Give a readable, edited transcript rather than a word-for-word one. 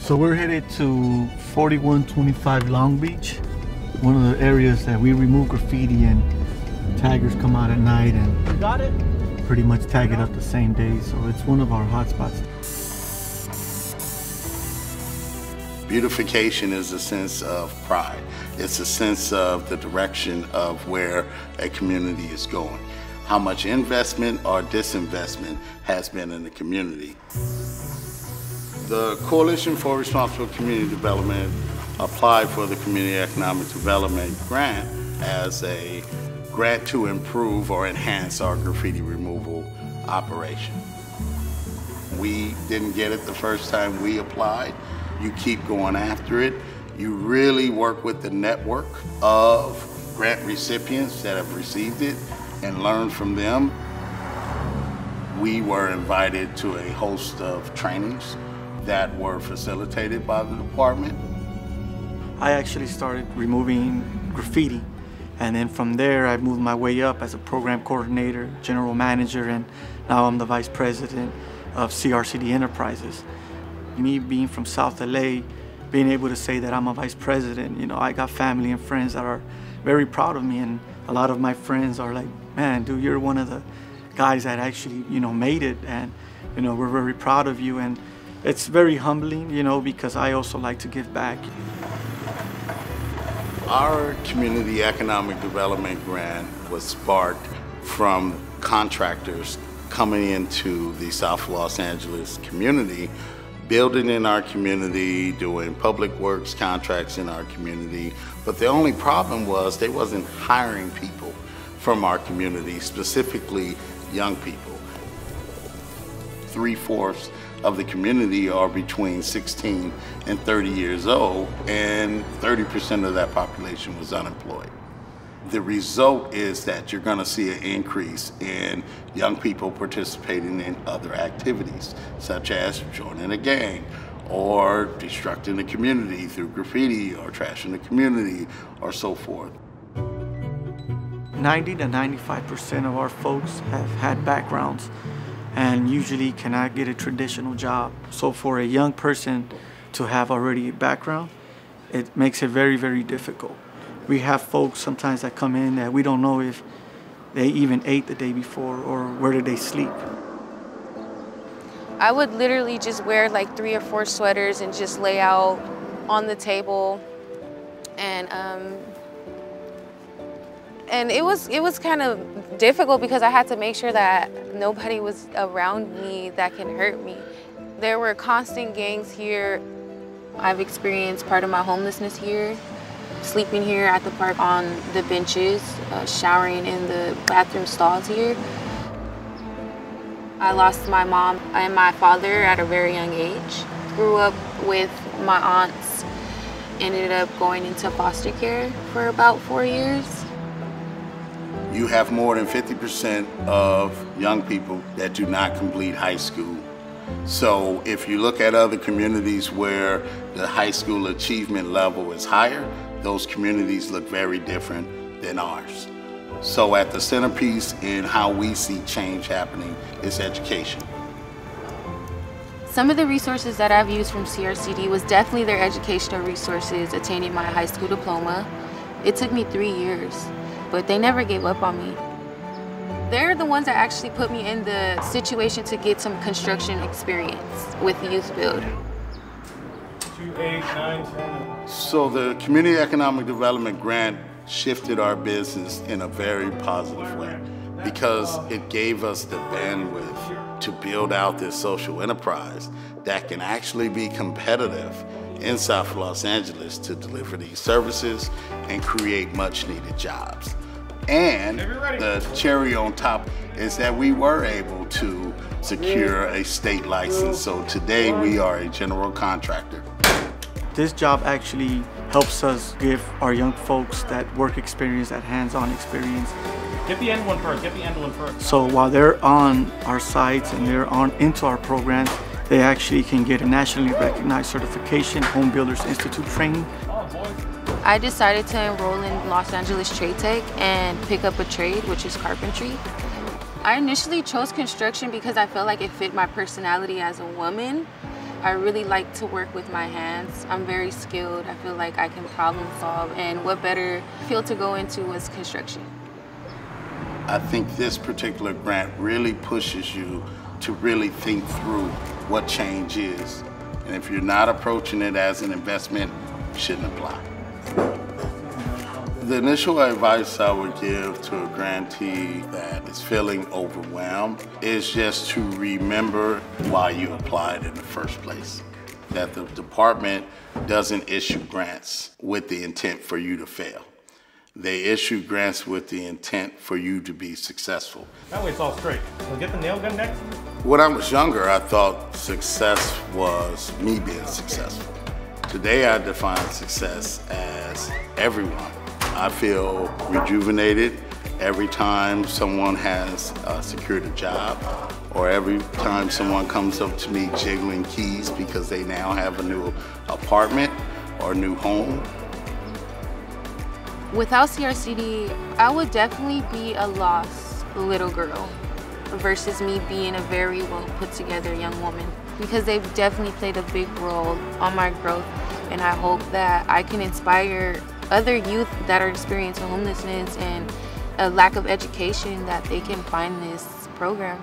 So we're headed to 4125 Long Beach, one of the areas that we remove graffiti and taggers come out at night and you got it? Pretty much tag it up the same day. So it's one of our hot spots. Beautification is a sense of pride. It's a sense of the direction of where a community is going. How much investment or disinvestment has been in the community. The Coalition for Responsible Community Development applied for the Community Economic Development Grant as a grant to improve or enhance our graffiti removal operation. We didn't get it the first time we applied. You keep going after it. You really work with the network of grant recipients that have received it and learn from them. We were invited to a host of trainings that were facilitated by the department. I actually started removing graffiti, and then from there I moved my way up as a program coordinator, general manager, and now I'm the vice president of CRCD Enterprises. Me being from South LA, being able to say that I'm a vice president, you know, I got family and friends that are very proud of me, and a lot of my friends are like, man, dude, you're one of the guys that actually, you know, made it, and, you know, we're very proud of you. And it's very humbling, you know, because I also like to give back. Our Community Economic Development Grant was sparked from contractors coming into the South Los Angeles community, building in our community, doing public works contracts in our community. But the only problem was they wasn't hiring people from our community, specifically young people. 3/4 of the community are between 16 and 30 years old, and 30% of that population was unemployed. The result is that you're going to see an increase in young people participating in other activities, such as joining a gang or destructing the community through graffiti or trashing the community or so forth. 90 to 95% of our folks have had backgrounds and usually cannot get a traditional job. So for a young person to have already a background, it makes it very, very difficult. We have folks sometimes that come in that we don't know if they even ate the day before or where did they sleep. I would literally just wear like 3 or 4 sweaters and just lay out on the table, and it was kind of difficult because I had to make sure that nobody was around me that can hurt me. There were constant gangs here. I've experienced part of my homelessness here, sleeping here at the park on the benches, showering in the bathroom stalls here. I lost my mom and my father at a very young age. Grew up with my aunts, ended up going into foster care for about 4 years. You have more than 50% of young people that do not complete high school. So if you look at other communities where the high school achievement level is higher, those communities look very different than ours. So at the centerpiece in how we see change happening is education. Some of the resources that I've used from CRCD was definitely their educational resources attaining my high school diploma. It took me 3 years, but they never gave up on me. They're the ones that actually put me in the situation to get some construction experience with Youth Build. 2, 8, 9, 10. So the Community Economic Development Grant shifted our business in a very positive way because it gave us the bandwidth to build out this social enterprise that can actually be competitive in South Los Angeles to deliver these services and create much needed jobs. And the cherry on top is that we were able to secure a state license. So today we are a general contractor. This job actually helps us give our young folks that work experience, that hands-on experience. Get the end one first, get the end one first. So while they're on our sites and they're into our programs, they actually can get a nationally recognized certification, Home Builders Institute training. I decided to enroll in Los Angeles Trade Tech and pick up a trade, which is carpentry. I initially chose construction because I felt like it fit my personality as a woman. I really like to work with my hands. I'm very skilled. I feel like I can problem solve, and what better field to go into was construction. I think this particular grant really pushes you to really think through what change is. And if you're not approaching it as an investment, you shouldn't apply. The initial advice I would give to a grantee that is feeling overwhelmed is just to remember why you applied in the first place. That the department doesn't issue grants with the intent for you to fail. They issue grants with the intent for you to be successful. That way it's all straight. We'll get the nail gun next. When I was younger, I thought success was me being successful. Today, I define success as everyone. I feel rejuvenated every time someone has secured a job, or every time someone comes up to me jiggling keys because they now have a new apartment or a new home. Without CRCD, I would definitely be a lost little girl versus me being a very well put together young woman, because they've definitely played a big role on my growth, and I hope that I can inspire other youth that are experiencing homelessness and a lack of education that they can find this program.